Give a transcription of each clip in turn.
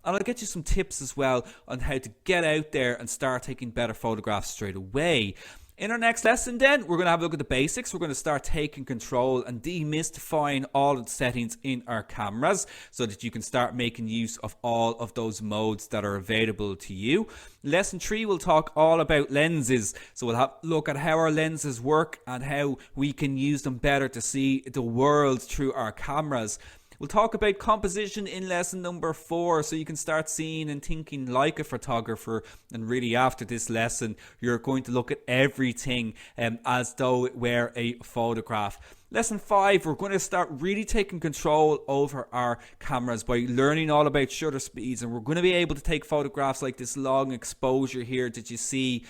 and I'll get you some tips as well on how to get out there and start taking better photographs straight away. In our next lesson then, we're going to have a look at the basics. We're going to start taking control and demystifying all of the settings in our cameras so that you can start making use of all of those modes that are available to you. Lesson 3 will talk all about lenses. So we'll have a look at how our lenses work and how we can use them better to see the world through our cameras. We'll talk about composition in lesson number 4, so you can start seeing and thinking like a photographer. And really after this lesson, you're going to look at everything as though it were a photograph. Lesson 5, we're going to start really taking control over our cameras by learning all about shutter speeds, and we're going to be able to take photographs like this long exposure here that you see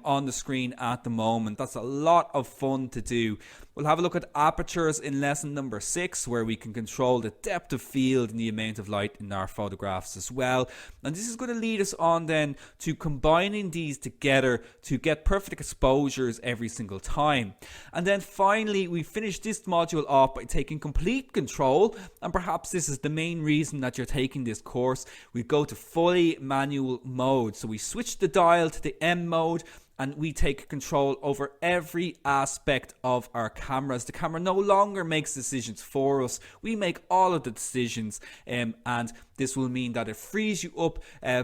on the screen at the moment. That's a lot of fun to do. We'll have a look at apertures in lesson number 6, where we can control the depth of field and the amount of light in our photographs as well. And this is going to lead us on then to combining these together to get perfect exposures every single time. And then finally, we finish this module off by taking complete control, and perhaps this is the main reason that you're taking this course. We go to fully manual mode, so we switch the dial to the M mode and we take control over every aspect of our cameras. The camera no longer makes decisions for us. We make all of the decisions, and this will mean that it frees you up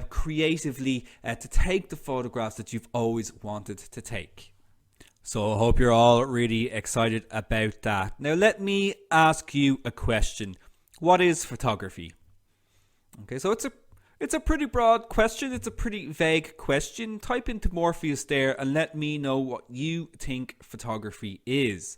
creatively to take the photographs that you've always wanted to take. So I hope you're all really excited about that. Now let me ask you a question. What is photography? Okay, so it's a pretty broad question. It's a pretty vague question. Type into Morpheus there and let me know what you think photography is.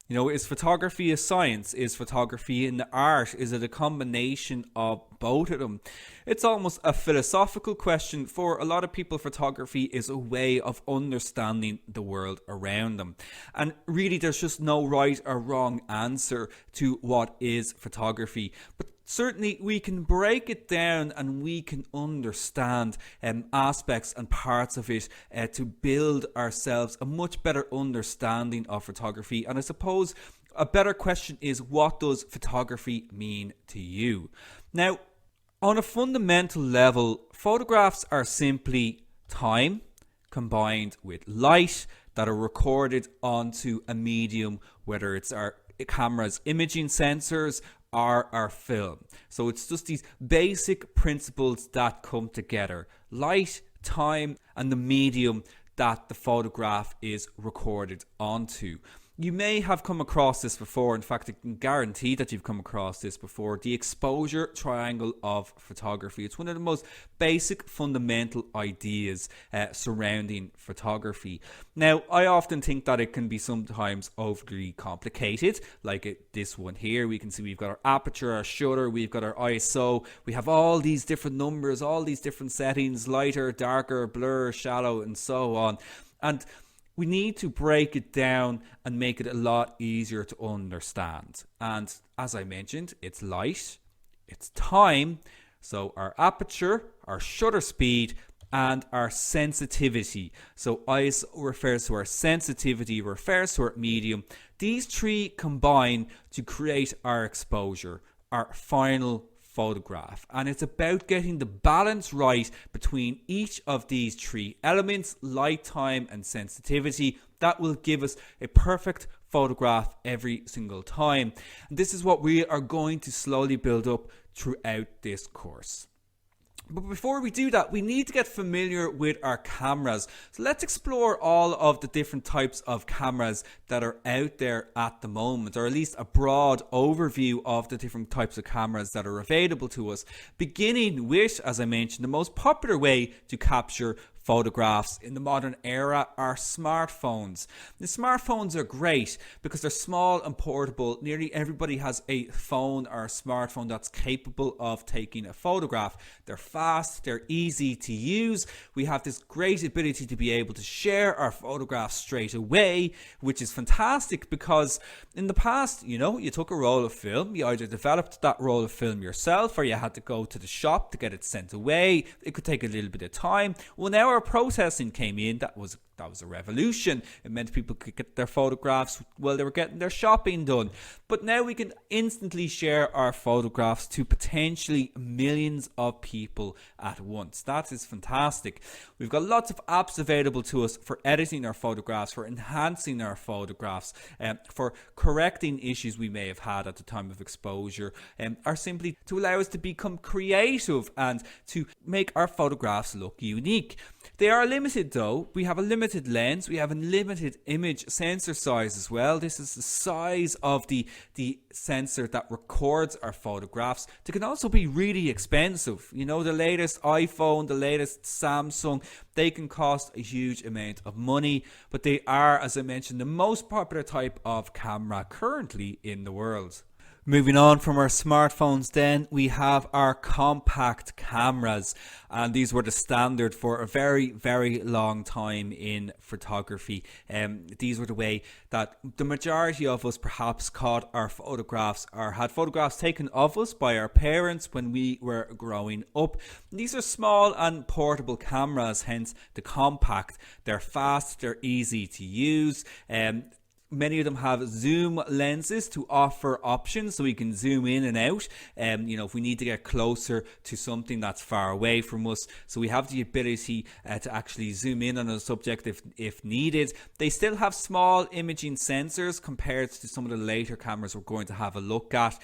You know, is photography a science? Is photography an art? Is it a combination of both of them? It's almost a philosophical question. For a lot of people, photography is a way of understanding the world around them. And really, there's just no right or wrong answer to what is photography. But certainly we can break it down and we can understand aspects and parts of it to build ourselves a much better understanding of photography. And I suppose a better question is, what does photography mean to you? Now, on a fundamental level, photographs are simply time combined with light that are recorded onto a medium, whether it's our camera's imaging sensors or our film. So it's just these basic principles that come together: light, time, and the medium that the photograph is recorded onto. You may have come across this before. In fact, I can guarantee that you've come across this before. The exposure triangle of photography. It's one of the most basic fundamental ideas surrounding photography. Now, I often think that it can be sometimes overly complicated. Like this one here, we can see we've got our aperture, our shutter, we've got our ISO. We have all these different numbers, all these different settings: lighter, darker, blur, shallow, and so on. And we need to break it down and make it a lot easier to understand. And as I mentioned, it's light, it's time, so our aperture, our shutter speed, and our sensitivity. So ISO refers to our sensitivity, refers to our medium. These three combine to create our exposure, our final photograph. And it's about getting the balance right between each of these three elements: light, time, and sensitivity. That will give us a perfect photograph every single time. And this is what we are going to slowly build up throughout this course. But before we do that, we need to get familiar with our cameras. So let's explore all of the different types of cameras that are out there at the moment, or at least a broad overview of the different types of cameras that are available to us, beginning with, as I mentioned, the most popular way to capture photographs in the modern era are smartphones. The smartphones are great because they're small and portable. Nearly everybody has a phone or a smartphone that's capable of taking a photograph. They're fast, they're easy to use. We have this great ability to be able to share our photographs straight away, which is fantastic because in the past, you know, you took a roll of film, you either developed that roll of film yourself or you had to go to the shop to get it sent away. It could take a little bit of time. Well, now our processing came in that That was a revolution. It meant people could get their photographs while they were getting their shopping done. But now we can instantly share our photographs to potentially millions of people at once. That is fantastic. We've got lots of apps available to us for editing our photographs, for enhancing our photographs, for correcting issues we may have had at the time of exposure, or simply to allow us to become creative and to make our photographs look unique. They are limited though. We have a limited lens, we have a limited image sensor size as well. This is the size of the sensor that records our photographs. They can also be really expensive. You know, the latest iPhone, the latest Samsung, they can cost a huge amount of money, but they are, as I mentioned, the most popular type of camera currently in the world. Moving on from our smartphones then, we have our compact cameras, and these were the standard for a very, very long time in photography. These were the way that the majority of us perhaps caught our photographs or had photographs taken of us by our parents when we were growing up. These are small and portable cameras, hence the compact. They're fast, they're easy to use. Many of them have zoom lenses to offer options, so we can zoom in and out, if we need to get closer to something that's far away from us. So we have the ability to actually zoom in on a subject if needed. They still have small imaging sensors compared to some of the later cameras we're going to have a look at.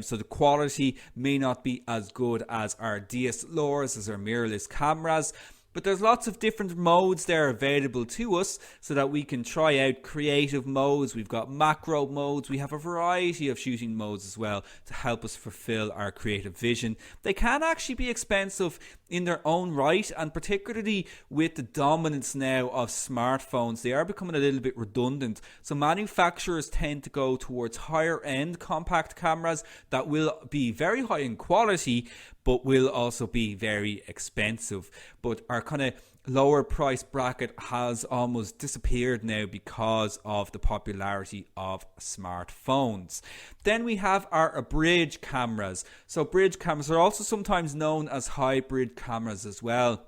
So the quality may not be as good as our DSLRs, as our mirrorless cameras. But there's lots of different modes there available to us so that we can try out creative modes. We've got macro modes. We have a variety of shooting modes as well to help us fulfill our creative vision. They can actually be expensive in their own right, and particularly with the dominance now of smartphones, they are becoming a little bit redundant. So manufacturers tend to go towards higher end compact cameras that will be very high in quality, but will also be very expensive. But our kind of lower price bracket has almost disappeared now because of the popularity of smartphones. Then we have our bridge cameras. So bridge cameras are also sometimes known as hybrid cameras as well.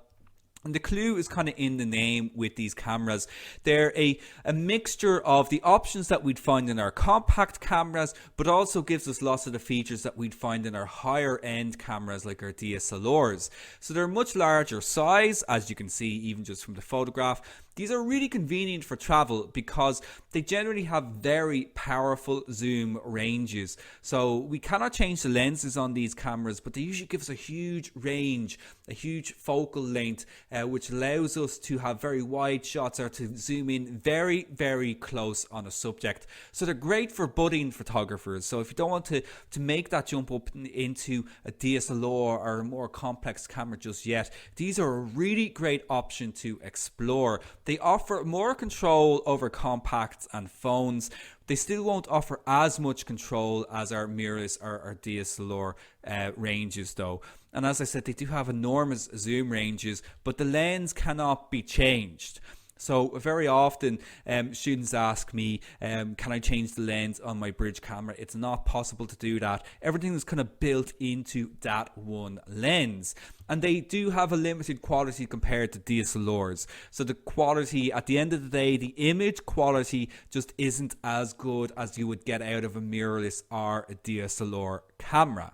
And the clue is kind of in the name with these cameras. They're a mixture of the options that we'd find in our compact cameras, but also gives us lots of the features that we'd find in our higher end cameras like our DSLRs. So they're much larger size, as you can see even just from the photograph. These are really convenient for travel because they generally have very powerful zoom ranges. So we cannot change the lenses on these cameras, but they usually give us a huge range, a huge focal length, which allows us to have very wide shots or to zoom in very, very close on a subject. So they're great for budding photographers. So if you don't want to make that jump up into a DSLR or a more complex camera just yet, these are a really great option to explore. They offer more control over compacts and phones. They still won't offer as much control as our mirrorless or our DSLR ranges though. And as I said, they do have enormous zoom ranges, but the lens cannot be changed. So very often students ask me, can I change the lens on my bridge camera? It's not possible to do that. Everything is kind of built into that one lens. And they do have a limited quality compared to DSLRs. So the quality, at the end of the day, the image quality just isn't as good as you would get out of a mirrorless or a DSLR camera.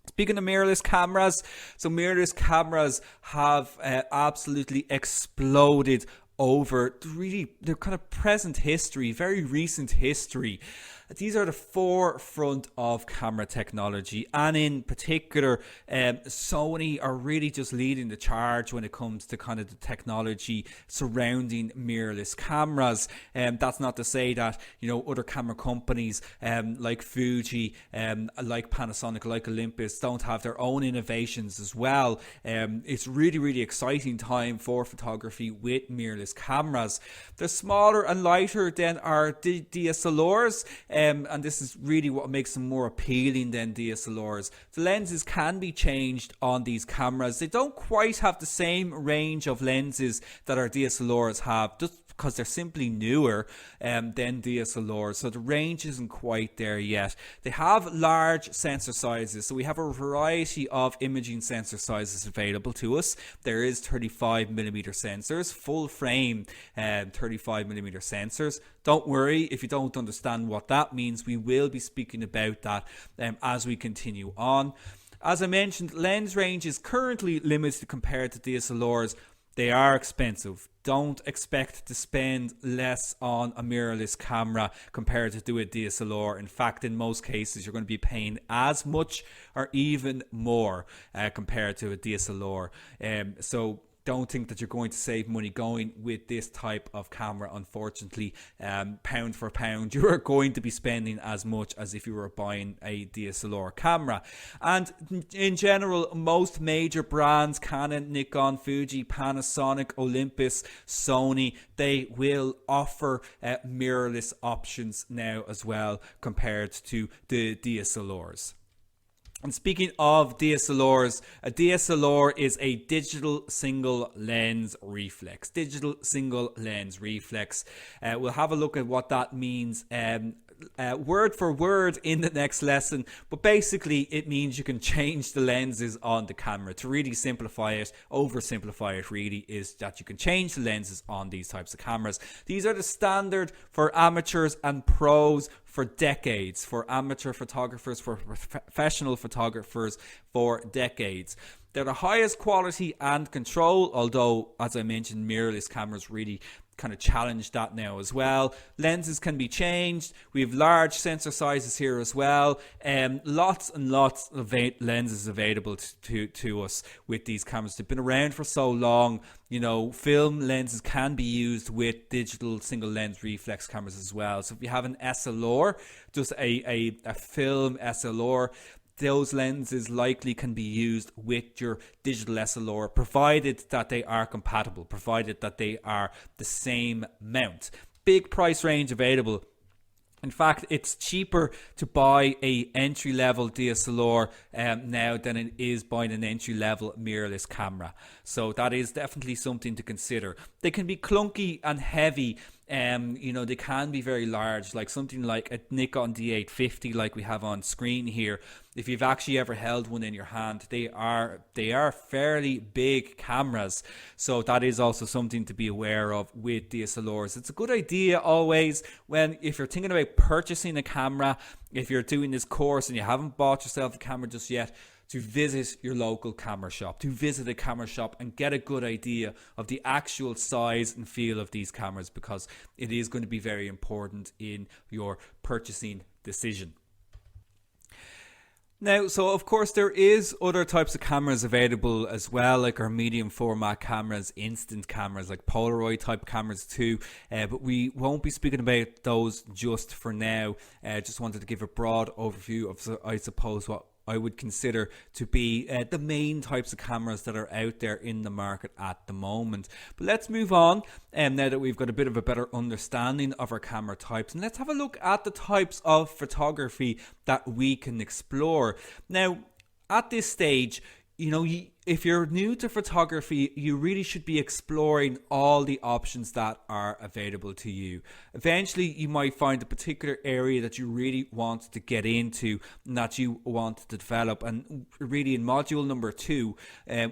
Speaking of mirrorless cameras, so mirrorless cameras have absolutely exploded over really their kind of present history, very recent history. These are the forefront of camera technology, and in particular Sony are really just leading the charge when it comes to kind of the technology surrounding mirrorless cameras. That's not to say that other camera companies like Fuji, like Panasonic, like Olympus don't have their own innovations as well. It's really, really exciting time for photography with mirrorless cameras. They're smaller and lighter than our DSLRs. And this is really what makes them more appealing than DSLRs. The lenses can be changed on these cameras. They don't quite have the same range of lenses that our DSLRs have, just because they're simply newer than DSLRs, so the range isn't quite there yet. They have large sensor sizes, so we have a variety of imaging sensor sizes available to us. There is 35mm sensors, full frame 35mm sensors. Don't worry if you don't understand what that means. We will be speaking about that as we continue on. As I mentioned, lens range is currently limited compared to DSLRs. They are expensive. Don't expect to spend less on a mirrorless camera compared to a DSLR. In fact, in most cases, you're going to be paying as much or even more compared to a DSLR. So don't think that you're going to save money going with this type of camera. Unfortunately, pound for pound, you are going to be spending as much as if you were buying a DSLR camera. And in general, most major brands, Canon, Nikon, Fuji, Panasonic, Olympus, Sony, they will offer mirrorless options now as well compared to the DSLRs. And speaking of DSLRs, a DSLR is a digital single lens reflex. Digital single lens reflex. We'll have a look at what that means word for word in the next lesson, but basically it means you can change the lenses on the camera. To really simplify it, oversimplify it really, is that you can change the lenses on these types of cameras. These are the standard for amateurs and pros for decades, for amateur photographers, for professional photographers for decades. They're the highest quality and control, although, as I mentioned, mirrorless cameras really kind of challenge that now as well. Lenses can be changed. We have large sensor sizes here as well. Lots and lots of lenses available to us with these cameras. They've been around for so long. You know, film lenses can be used with digital single lens reflex cameras as well. So if you have an SLR, just a film SLR, those lenses likely can be used with your digital SLR, provided that they are compatible, provided that they are the same mount. Big price range available. In fact, it's cheaper to buy a entry-level DSLR now than it is buying an entry-level mirrorless camera. So that is definitely something to consider. They can be clunky and heavy. They can be very large, like something like a Nikon D850 like we have on screen here. If you've actually ever held one in your hand, they are fairly big cameras. So that is also something to be aware of with DSLRs. It's a good idea always if you're thinking about purchasing a camera, if you're doing this course and you haven't bought yourself a camera just yet, to visit your local camera shop, to visit a camera shop and get a good idea of the actual size and feel of these cameras, because it is going to be very important in your purchasing decision. Now, so of course there is other types of cameras available as well, like our medium format cameras, instant cameras, like Polaroid type cameras too, but we won't be speaking about those just for now. Just wanted to give a broad overview of, I suppose, what I would consider to be the main types of cameras that are out there in the market at the moment. But let's move on now that we've got a bit of a better understanding of our camera types, and let's have a look at the types of photography that we can explore. Now, at this stage, if you're new to photography, you really should be exploring all the options that are available to you. Eventually, you might find a particular area that you really want to get into and that you want to develop. And really, in module number 2,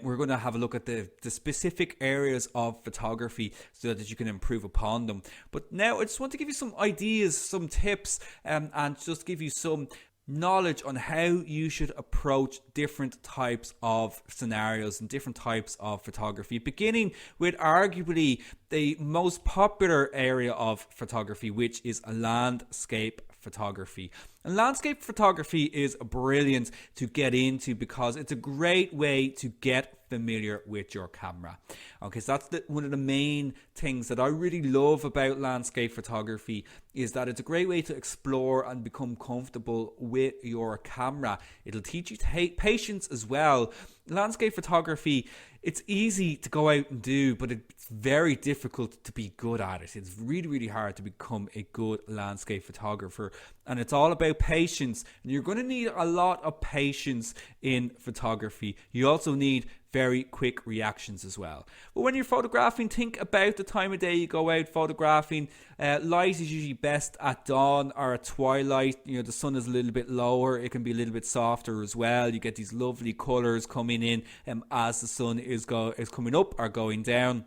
we're going to have a look at the specific areas of photography so that you can improve upon them. But now, I just want to give you some ideas, some tips, and just give you some knowledge on how you should approach different types of scenarios and different types of photography, beginning with arguably the most popular area of photography, which is landscape photography. And landscape photography is brilliant to get into because it's a great way to get familiar with your camera. Okay, so that's one of the main things that I really love about landscape photography, is that it's a great way to explore and become comfortable with your camera. It'll teach you patience as well. Landscape photography, it's easy to go out and do, but it's very difficult to be good at it. It's really, really hard to become a good landscape photographer. And it's all about patience. And you're going to need a lot of patience in photography. You also need very quick reactions as well. But when you're photographing, think about the time of day you go out photographing. Light is usually best at dawn or at twilight. You know, the sun is a little bit lower, it can be a little bit softer as well. You get these lovely colors coming in as the sun is coming up or going down.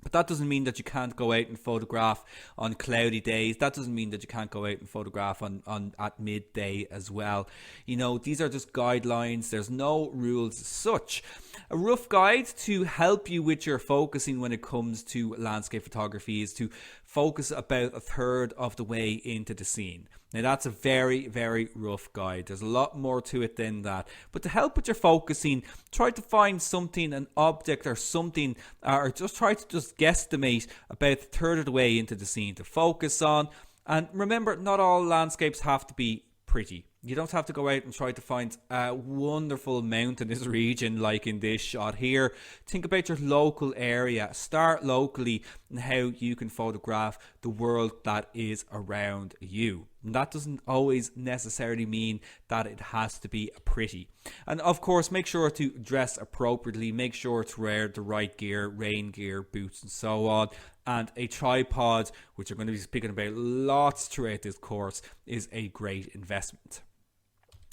But that doesn't mean that you can't go out and photograph on cloudy days. That doesn't mean that you can't go out and photograph on at midday as well. You know, these are just guidelines. There's no rules as such. A rough guide to help you with your focusing when it comes to landscape photography is to focus about a third of the way into the scene. Now that's a very, very rough guide. There's a lot more to it than that. But to help with your focusing, try to find something, an object or something, or just try to just guesstimate about a third of the way into the scene to focus on. And remember, not all landscapes have to be pretty. You don't have to go out and try to find a wonderful mountainous region like in this shot here. Think about your local area. Start locally and how you can photograph the world that is around you. And that doesn't always necessarily mean that it has to be pretty. And of course, make sure to dress appropriately. Make sure to wear the right gear, rain gear, boots and so on. And a tripod, which I'm going to be speaking about lots throughout this course, is a great investment.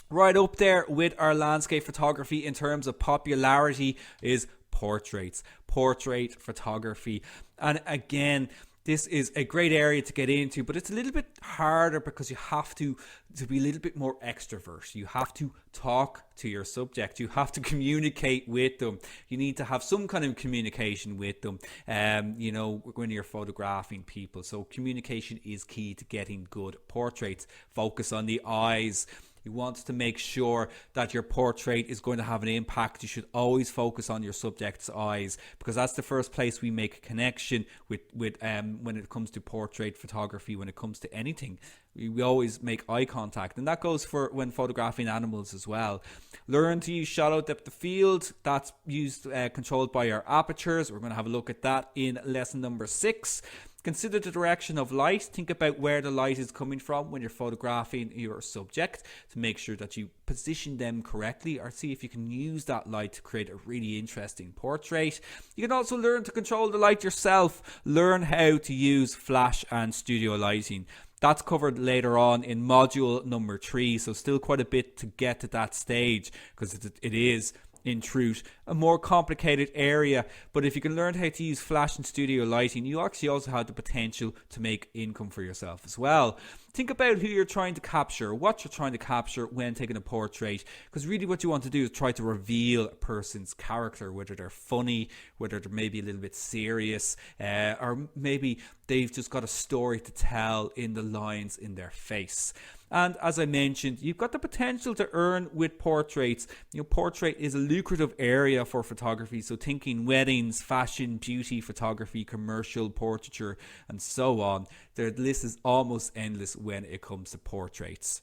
Right up there with our landscape photography in terms of popularity is portraits, portrait photography. And again, this is a great area to get into, but it's a little bit harder because you have to be a little bit more extrovert. You have to talk to your subject. You have to communicate with them. You need to have some kind of communication with them, you know, when you're photographing people. So communication is key to getting good portraits. Focus on the eyes. You want to make sure that your portrait is going to have an impact. You should always focus on your subject's eyes, because that's the first place we make a connection with when it comes to portrait photography, when it comes to anything. We always make eye contact, and that goes for when photographing animals as well. Learn to use shallow depth of field. That's controlled by our apertures. We're going to have a look at that in lesson number 6. Consider the direction of light. Think about where the light is coming from when you're photographing your subject to make sure that you position them correctly, or see if you can use that light to create a really interesting portrait. You can also learn to control the light yourself. Learn how to use flash and studio lighting. That's covered later on in module number 3, so still quite a bit to get to that stage, because it is in truth a more complicated area. But if you can learn how to use flash and studio lighting, you actually also have the potential to make income for yourself as well. Think about who you're trying to capture, what you're trying to capture when taking a portrait, because really what you want to do is try to reveal a person's character, whether they're funny, whether they're maybe a little bit serious, or maybe they've just got a story to tell in the lines in their face. And as I mentioned, you've got the potential to earn with portraits. You know, portrait is a lucrative area for photography. So thinking weddings, fashion, beauty photography, commercial portraiture, and so on. The list is almost endless when it comes to portraits.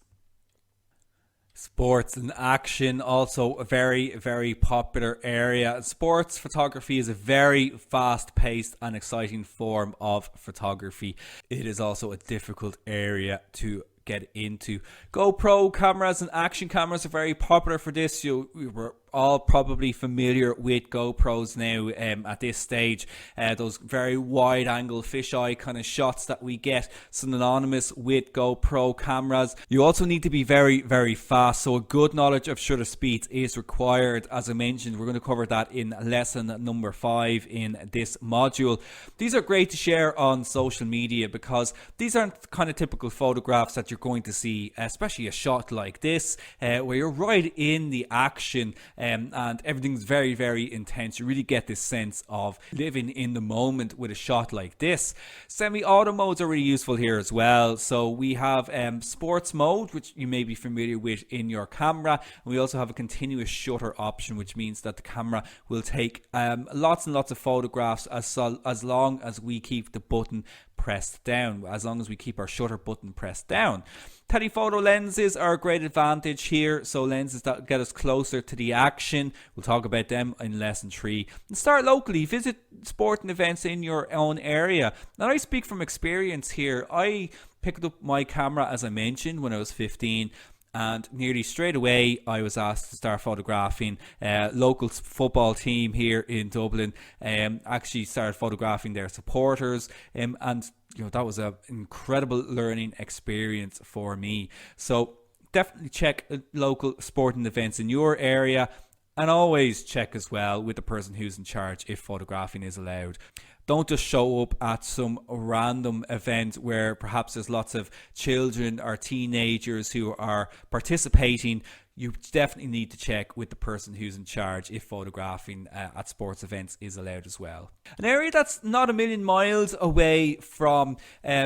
Sports and action, also a very, very popular area. Sports photography is a very fast-paced and exciting form of photography. It is also a difficult area to get into. GoPro cameras and action cameras are very popular for this. We're all probably familiar with GoPros now at this stage. Those very wide angle fisheye kind of shots that we get synonymous with GoPro cameras. You also need to be very, very fast, so a good knowledge of shutter speeds is required. As I mentioned, we're going to cover that in lesson number 5 in this module. These are great to share on social media, because these aren't the kind of typical photographs that you're going to see, especially a shot like this where you're right in the action. And everything's very, very intense. You really get this sense of living in the moment with a shot like this. Semi-auto modes are really useful here as well. So we have sports mode, which you may be familiar with in your camera. And we also have a continuous shutter option, which means that the camera will take lots and lots of photographs as long as we keep the button pressed down, as long as we keep our shutter button pressed down. Telephoto lenses are a great advantage here, so lenses that get us closer to the action. We'll talk about them in lesson 3. And start locally. Visit sporting events in your own area. Now, I speak from experience here. I picked up my camera, as I mentioned, when I was 15. And nearly straight away, I was asked to start photographing local football team here in Dublin. Actually started photographing their supporters, and that was an incredible learning experience for me. So definitely check local sporting events in your area, and always check as well with the person who's in charge if photographing is allowed. Don't just show up at some random event where perhaps there's lots of children or teenagers who are participating. You definitely need to check with the person who's in charge if photographing at sports events is allowed as well. An area that's not a million miles away from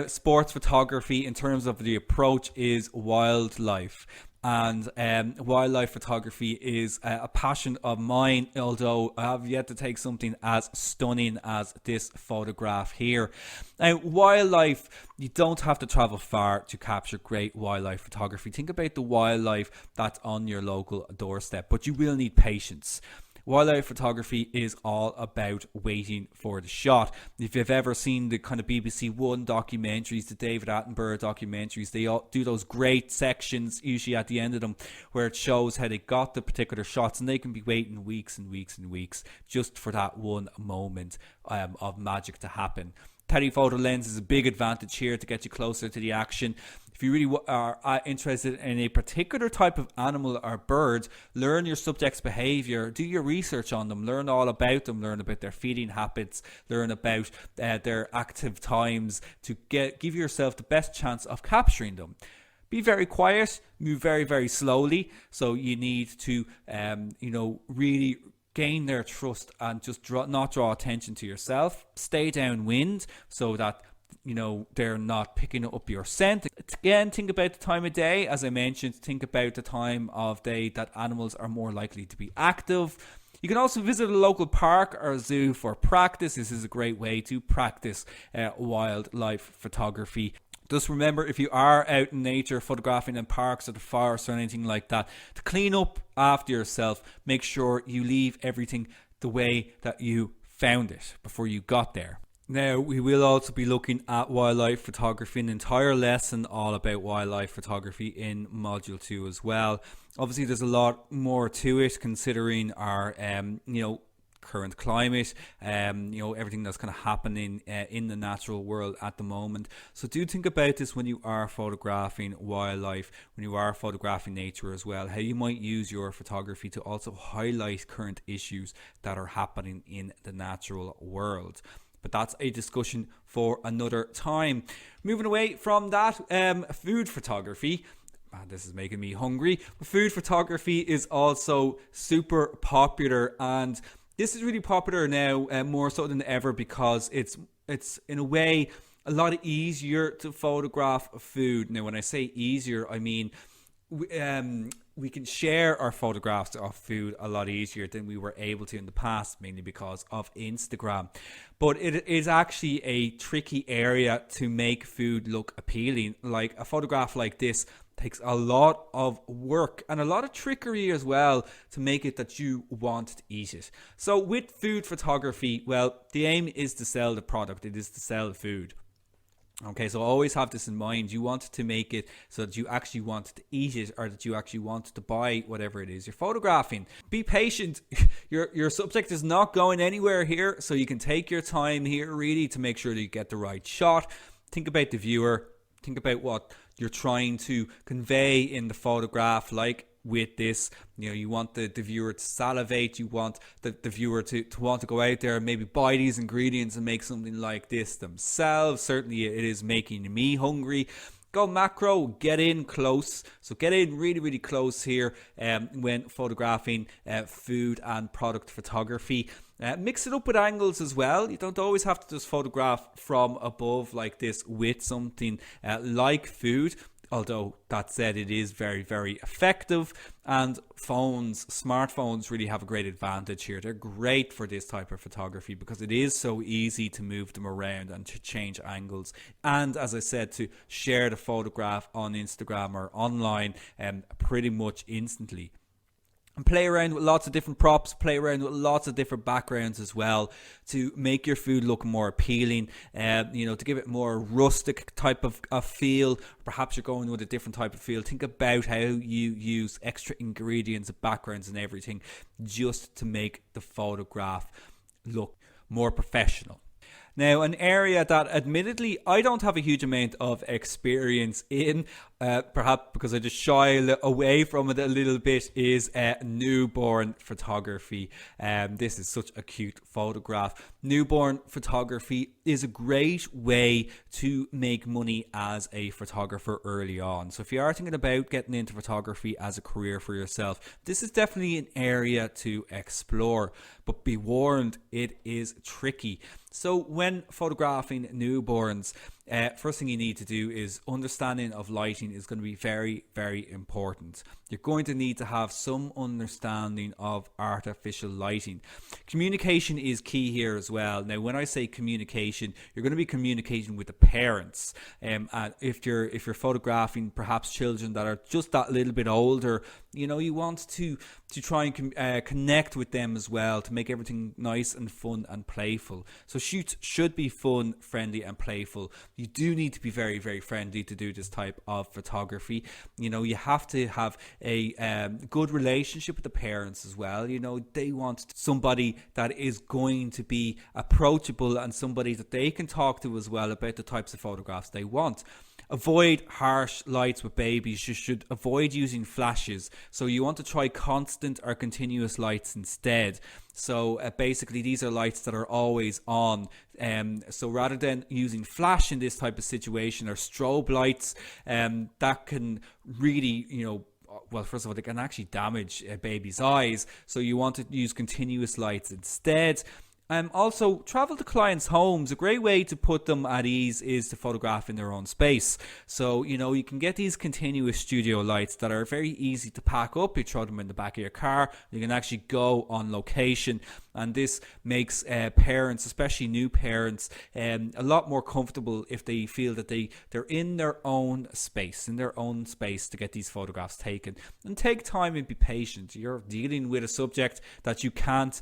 sports photography in terms of the approach is wildlife. And wildlife photography is a passion of mine, although I have yet to take something as stunning as this photograph here. Now, wildlife, you don't have to travel far to capture great wildlife photography. Think about the wildlife that's on your local doorstep, but you will need patience. Wildlife photography is all about waiting for the shot. If you've ever seen the kind of BBC One documentaries, the David Attenborough documentaries, they all do those great sections, usually at the end of them, where it shows how they got the particular shots, and they can be waiting weeks and weeks and weeks just for that one moment of magic to happen. Telephoto lens is a big advantage here to get you closer to the action. If you really are interested in a particular type of animal or bird, learn your subject's behavior, do your research on them, learn all about them, learn about their feeding habits, learn about their active times to give yourself the best chance of capturing them. Be very quiet, move very, very slowly. So you need to, really gain their trust and just not draw attention to yourself. Stay downwind so that they're not picking up your scent. Again, think about the time of day. As I mentioned, think about the time of day that animals are more likely to be active. You can also visit a local park or zoo for practice. This is a great way to practice wildlife photography. Just remember, if you are out in nature photographing in parks or the forest or anything like that, to clean up after yourself, make sure you leave everything the way that you found it before you got there. Now, we will also be looking at wildlife photography, an entire lesson all about wildlife photography in Module 2 as well. Obviously, there's a lot more to it considering our, current climate, everything that's kind of happening in the natural world at the moment. So do think about this when you are photographing wildlife, when you are photographing nature as well, how you might use your photography to also highlight current issues that are happening in the natural world. But that's a discussion for another time. Moving away from that, food photography. This is making me hungry. But food photography is also super popular, and this is really popular now, more so than ever, because it's in a way a lot easier to photograph food. Now, when I say easier, I mean we can share our photographs of food a lot easier than we were able to in the past, mainly because of Instagram. But it is actually a tricky area to make food look appealing. Like a photograph like this takes a lot of work and a lot of trickery as well to make it that you want to eat it. So with food photography, well, the aim is to sell the product. It is to sell the food. Okay, so always have this in mind. You want to make it so that you actually want to eat it, or that you actually want to buy whatever it is you're photographing. Be patient. Your subject is not going anywhere here, so you can take your time here really to make sure that you get the right shot. Think about the viewer. Think about what you're trying to convey in the photograph. Like with this, you want the viewer to salivate, you want the viewer to want to go out there and maybe buy these ingredients and make something like this themselves. Certainly it is making me hungry. Go macro, get in close. So get in really, really close here when photographing food and product photography. Mix it up with angles as well. You don't always have to just photograph from above like this with something like food. Although that said, it is very, very effective, and smartphones really have a great advantage here. They're great for this type of photography because it is so easy to move them around and to change angles. And as I said, to share the photograph on Instagram or online pretty much instantly. And play around with lots of different props, play around with lots of different backgrounds as well to make your food look more appealing, to give it more rustic type of feel. Perhaps you're going with a different type of feel. Think about how you use extra ingredients, backgrounds and everything just to make the photograph look more professional. Now, an area that admittedly I don't have a huge amount of experience in, perhaps because I just shy away from it a little bit, is newborn photography. This is such a cute photograph. Newborn photography is a great way to make money as a photographer early on. So if you are thinking about getting into photography as a career for yourself, this is definitely an area to explore. But be warned, it is tricky. So when photographing newborns, first thing you need to do is understanding of lighting is going to be very, very important. You're going to need to have some understanding of artificial lighting. Communication is key here as well. Now, when I say communication, you're going to be communicating with the parents. And if you're photographing perhaps children that are just that little bit older, you want to try and connect with them as well to make everything nice and fun and playful. So shoots should be fun, friendly and playful. You do need to be very, very friendly to do this type of photography. You have to have a good relationship with the parents as well. They want somebody that is going to be approachable and somebody that they can talk to as well about the types of photographs they want. Avoid harsh lights with babies. You should avoid using flashes. So you want to try constant or continuous lights instead. So basically these are lights that are always on. So rather than using flash in this type of situation or strobe lights, that can really, well, first of all, they can actually damage a baby's eyes. So you want to use continuous lights instead. Also, travel to clients' homes. A great way to put them at ease is to photograph in their own space. So, you can get these continuous studio lights that are very easy to pack up. You throw them in the back of your car. You can actually go on location. And this makes parents, especially new parents, a lot more comfortable if they feel that they're in their own space, to get these photographs taken. And take time and be patient. You're dealing with a subject that you can't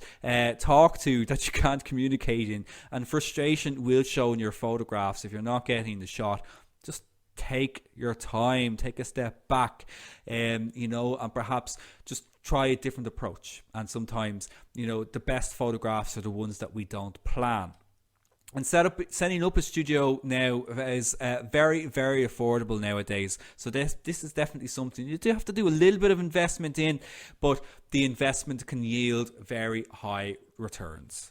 talk to, that you can't communicate in, and frustration will show in your photographs if you're not getting the shot. Just take your time, take a step back, and perhaps just try a different approach. And sometimes, the best photographs are the ones that we don't plan. And setting up a studio now is very, very affordable nowadays. So this is definitely something you do have to do a little bit of investment in, but the investment can yield very high returns.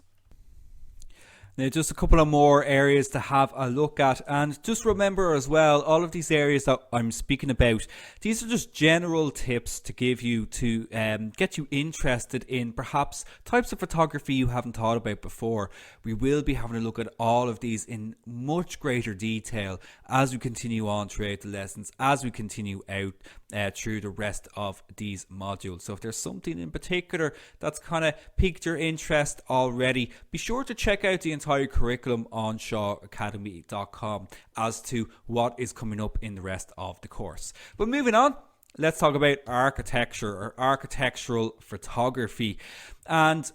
Now, just a couple of more areas to have a look at, and just remember as well, all of these areas that I'm speaking about, these are just general tips to give you to get you interested in perhaps types of photography you haven't thought about before. We will be having a look at all of these in much greater detail as we continue on throughout the lessons, as we continue out through the rest of these modules. So if there's something in particular that's kind of piqued your interest already, be sure to check out the entire curriculum on shawacademy.com as to what is coming up in the rest of the course. But moving on, let's talk about architecture or architectural photography. And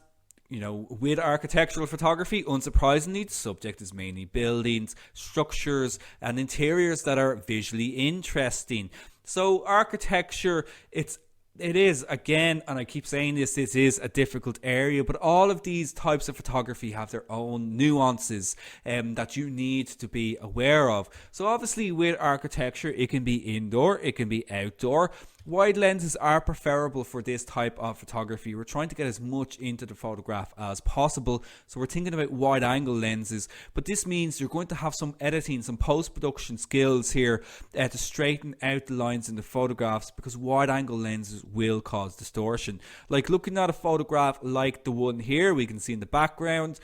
with architectural photography, unsurprisingly, the subject is mainly buildings, structures, and interiors that are visually interesting. So architecture, it is, again, and I keep saying this is a difficult area, but all of these types of photography have their own nuances that you need to be aware of. So obviously with architecture, it can be indoor, it can be outdoor. Wide lenses are preferable for this type of photography. We're trying to get as much into the photograph as possible. So we're thinking about wide angle lenses, but this means you're going to have some editing, some post-production skills here to straighten out the lines in the photographs, because wide angle lenses will cause distortion. Like looking at a photograph like the one here we can see in the background,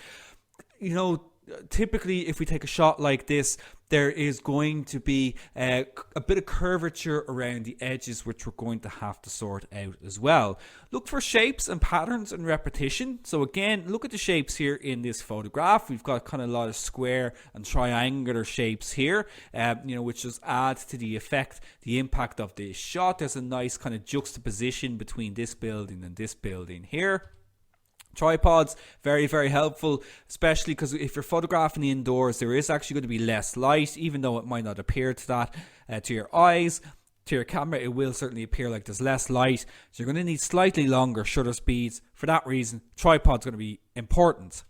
typically if we take a shot like this, there is going to be a bit of curvature around the edges, which we're going to have to sort out as well. Look for shapes and patterns and repetition. So again, look at the shapes here in this photograph. We've got kind of a lot of square and triangular shapes here, which just add to the effect, the impact of this shot. There's a nice kind of juxtaposition between this building and this building here. Tripods, very, very helpful, especially because if you're photographing indoors, there is actually going to be less light, even though it might not appear to that, to your eyes. To your camera, it will certainly appear like there's less light. So you're going to need slightly longer shutter speeds. For that reason, tripod's going to be important.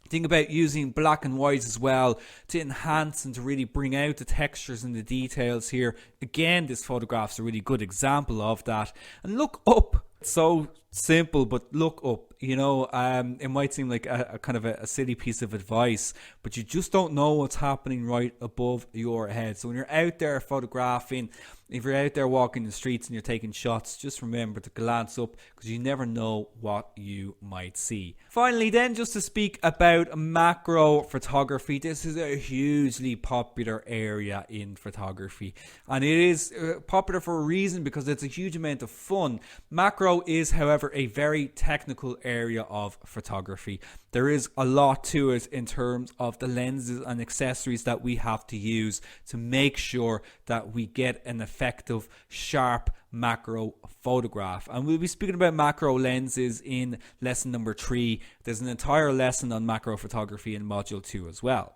Think about using black and white as well to enhance and to really bring out the textures and the details here. Again, this photograph's a really good example of that. And look up. It's so simple, but look up. It might seem like a kind of a silly piece of advice, but you just don't know what's happening right above your head. So when you're out there photographing, if you're out there walking the streets and you're taking shots, just remember to glance up, because you never know what you might see. Finally then, just to speak about macro photography. This is a hugely popular area in photography, and it is popular for a reason, because it's a huge amount of fun. Macro is, however, a very technical area of photography. There is a lot to it in terms of the lenses and accessories that we have to use to make sure that we get an effective, sharp macro photograph. And we'll be speaking about macro lenses in lesson number 3. There's an entire lesson on macro photography in module 2 as well.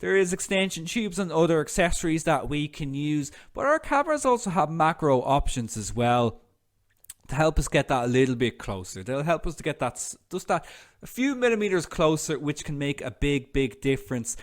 There is extension tubes and other accessories that we can use, but our cameras also have macro options as well to help us get that a little bit closer. They'll help us to get that just that a few millimeters closer, which can make a big difference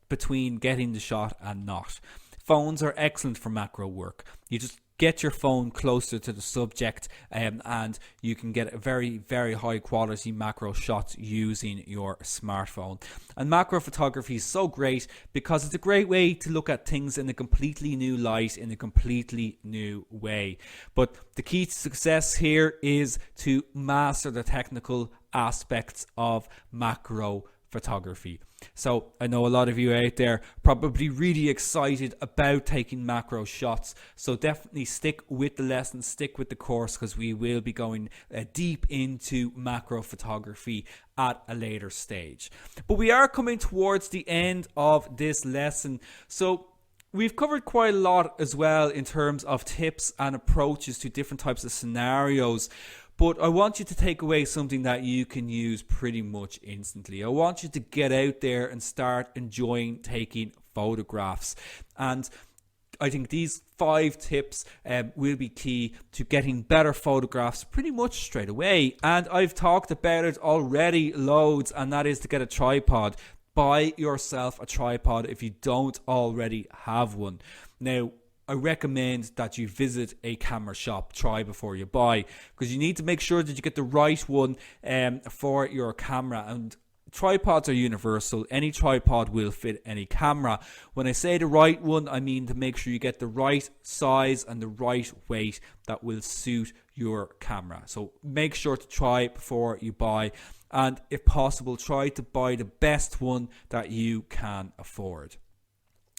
between getting the shot and not. Phones are excellent for macro work. You just get your phone closer to the subject and you can get a very high quality macro shots using your smartphone. And macro photography is so great because it's a great way to look at things in a completely new light, in a completely new way. But the key to success here is to master the technical aspects of macro photography. So I know a lot of you out there probably really excited about taking macro shots, so definitely stick with the lesson, stick with the course, because we will be going deep into macro photography at a later stage. But we are coming towards the end of this lesson, so we've covered quite a lot as well in terms of tips and approaches to different types of scenarios. But I want you to take away something that you can use pretty much instantly. I want you to get out there and start enjoying taking photographs. And I think these 5 tips will be key to getting better photographs pretty much straight away. And I've talked about it already loads, and that is to get a tripod. Buy yourself a tripod if you don't already have one. Now, I recommend that you visit a camera shop, try before you buy, because you need to make sure that you get the right one for your camera. And tripods are universal. Any tripod will fit any camera. When I say the right one, I mean to make sure you get the right size and the right weight that will suit your camera. So make sure to try before you buy, and if possible, try to buy the best one that you can afford.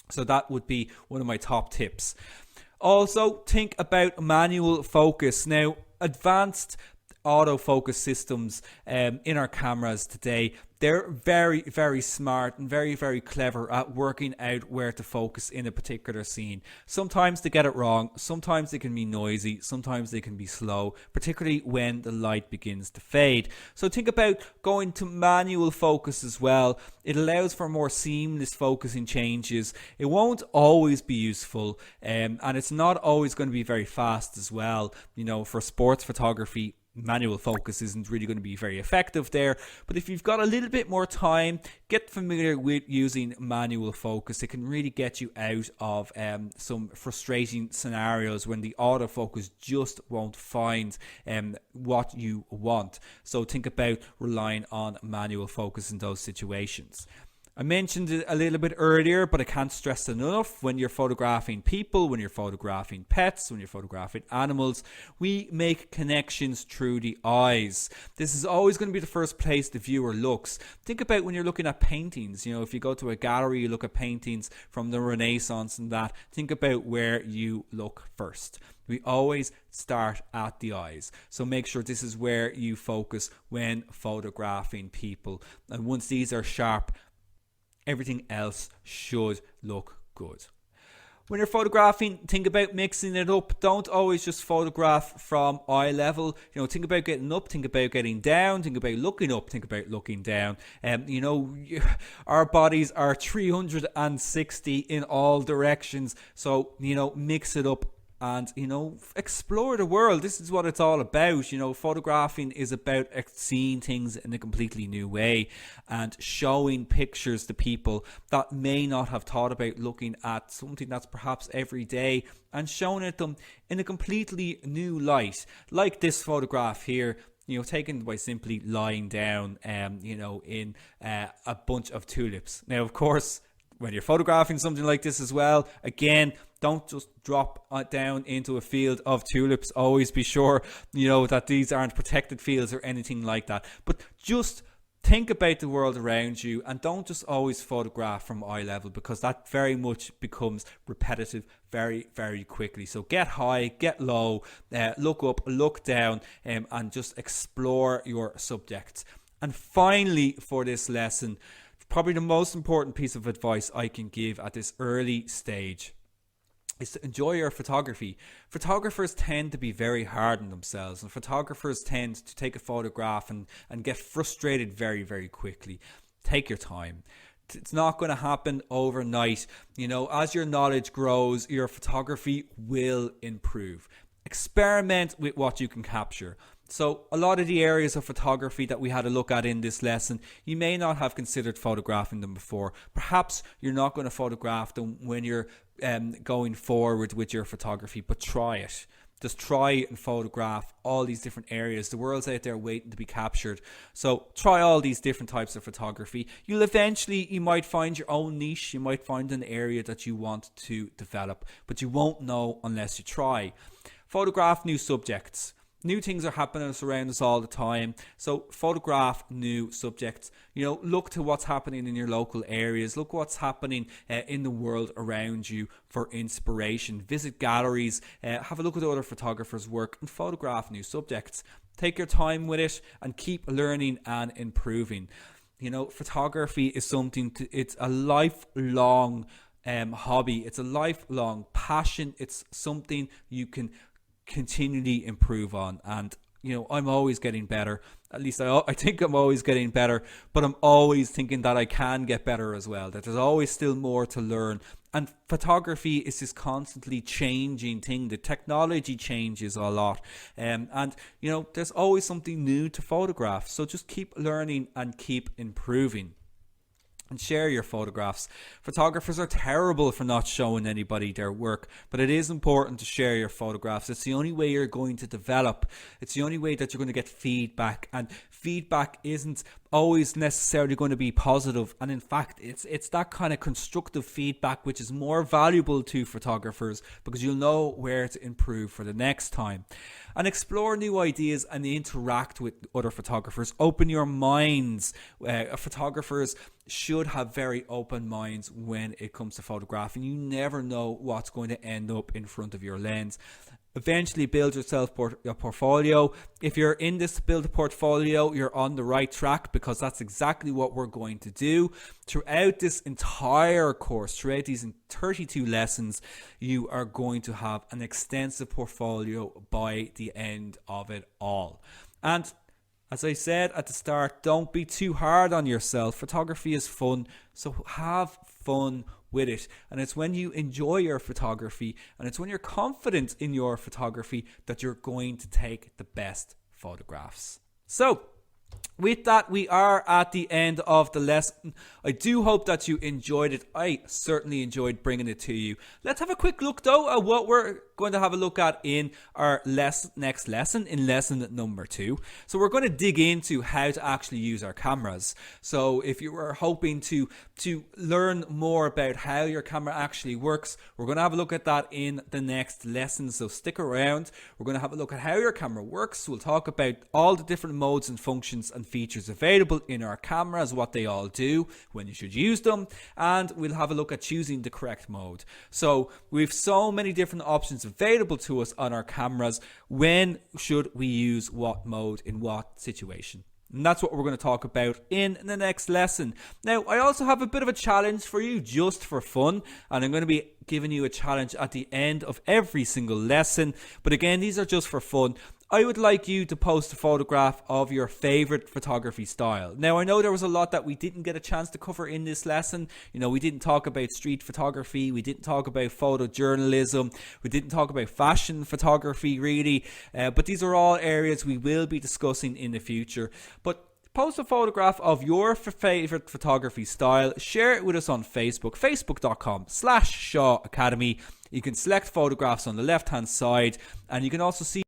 So that would be one of my top tips. Also, think about manual focus. Now, advanced autofocus systems in our cameras today, they're very smart and very clever at working out where to focus in a particular scene. Sometimes they get it wrong, sometimes they can be noisy, sometimes they can be slow, particularly when the light begins to fade. So think about going to manual focus as well. It allows for more seamless focusing changes. It won't always be useful, and it's not always going to be very fast as well. For sports photography, manual focus isn't really going to be very effective there. But if you've got a little bit more time, get familiar with using manual focus. It can really get you out of some frustrating scenarios when the autofocus just won't find what you want. So think about relying on manual focus in those situations. I mentioned it a little bit earlier, but I can't stress it enough. When you're photographing people, when you're photographing pets, when you're photographing animals, we make connections through the eyes. This is always going to be the first place the viewer looks. Think about when you're looking at paintings. You know, if you go to a gallery, you look at paintings from the Renaissance and that. Think about where you look first. We always start at the eyes. So make sure this is where you focus when photographing people. And once these are sharp, everything else should look good. When you're photographing, think about mixing it up. Don't always just photograph from eye level. You know, think about getting up, think about getting down, think about looking up, think about looking down. You know, our bodies are 360 in all directions. So, you know, mix it up. And, you know, explore the world. This is what it's all about. You know, photographing is about seeing things in a completely new way and showing pictures to people that may not have thought about looking at something that's perhaps every day, and showing it them in a completely new light. Like this photograph here, you know, taken by simply lying down, you know, in a bunch of tulips. Now, of course, when you're photographing something like this as well, again, don't just drop down into a field of tulips. Always be sure, you know, that these aren't protected fields or anything like that. But just think about the world around you, and don't just always photograph from eye level, because that very much becomes repetitive very, very quickly. So get high, get low, look up, look down, and just explore your subjects. And finally, for this lesson, probably the most important piece of advice I can give at this early stage is to enjoy your photography. Photographers tend to be very hard on themselves, and photographers tend to take a photograph and get frustrated very, very quickly. Take your time. It's not going to happen overnight. You know, as your knowledge grows, your photography will improve. Experiment with what you can capture. So a lot of the areas of photography that we had a look at in this lesson, you may not have considered photographing them before. Perhaps you're not going to photograph them when you're going forward with your photography, but try it. Just try and photograph all these different areas. The world's out there waiting to be captured. So try all these different types of photography. You might find your own niche. You might find an area that you want to develop, but you won't know unless you try. Photograph new subjects. New things are happening around us all the time. So photograph new subjects. You know, look to what's happening in your local areas. Look what's happening in the world around you for inspiration. Visit galleries. Have a look at other photographers' work and photograph new subjects. Take your time with it and keep learning and improving. You know, photography is it's a lifelong hobby. It's a lifelong passion. It's something you can continually improve on, and you know, I'm always getting better. At least I think I'm always getting better, but I'm always thinking that I can get better as well, that there's always still more to learn. And photography is this constantly changing thing. The technology changes a lot, and you know, there's always something new to photograph. So just keep learning and keep improving. And share your photographs. Photographers are terrible for not showing anybody their work, but it is important to share your photographs. It's the only way you're going to develop. It's the only way that you're going to get feedback, and feedback isn't always necessarily going to be positive, and in fact it's that kind of constructive feedback which is more valuable to photographers, because you'll know where to improve for the next time. And explore new ideas and interact with other photographers. Open your minds. Photographers should have very open minds when it comes to photographing. You never know what's going to end up in front of your lens. Eventually build yourself a portfolio. If you're in this to build a portfolio, you're on the right track, because that's exactly what we're going to do. Throughout this entire course, throughout these 32 lessons, you are going to have an extensive portfolio by the end of it all. And as I said at the start, don't be too hard on yourself. Photography is fun, so have fun with it. And it's when you enjoy your photography, and it's when you're confident in your photography, that you're going to take the best photographs. So With that, we are at the end of the lesson. I do hope that you enjoyed it. I certainly enjoyed bringing it to you. Let's have a quick look though at what we're going to have a look at in our next lesson, in lesson number 2. So we're going to dig into how to actually use our cameras. So if you were hoping to learn more about how your camera actually works, we're going to have a look at that in the next lesson. So stick around. We're going to have a look at how your camera works. We'll talk about all the different modes and functions and features available in our cameras, what they all do, when you should use them, and we'll have a look at choosing the correct mode. So we've so many different options available to us on our cameras. When should we use what mode in what situation? And that's what we're going to talk about in the next lesson. Now, I also have a bit of a challenge for you just for fun, and I'm going to be giving you a challenge at the end of every single lesson. But again, these are just for fun. I would like you to post a photograph of your favorite photography style. Now, I know there was a lot that we didn't get a chance to cover in this lesson. You know, we didn't talk about street photography. We didn't talk about photojournalism. We didn't talk about fashion photography, really. But these are all areas we will be discussing in the future. But post a photograph of your favorite photography style. Share it with us on Facebook, facebook.com/Shaw Academy. You can select photographs on the left hand side, and you can also see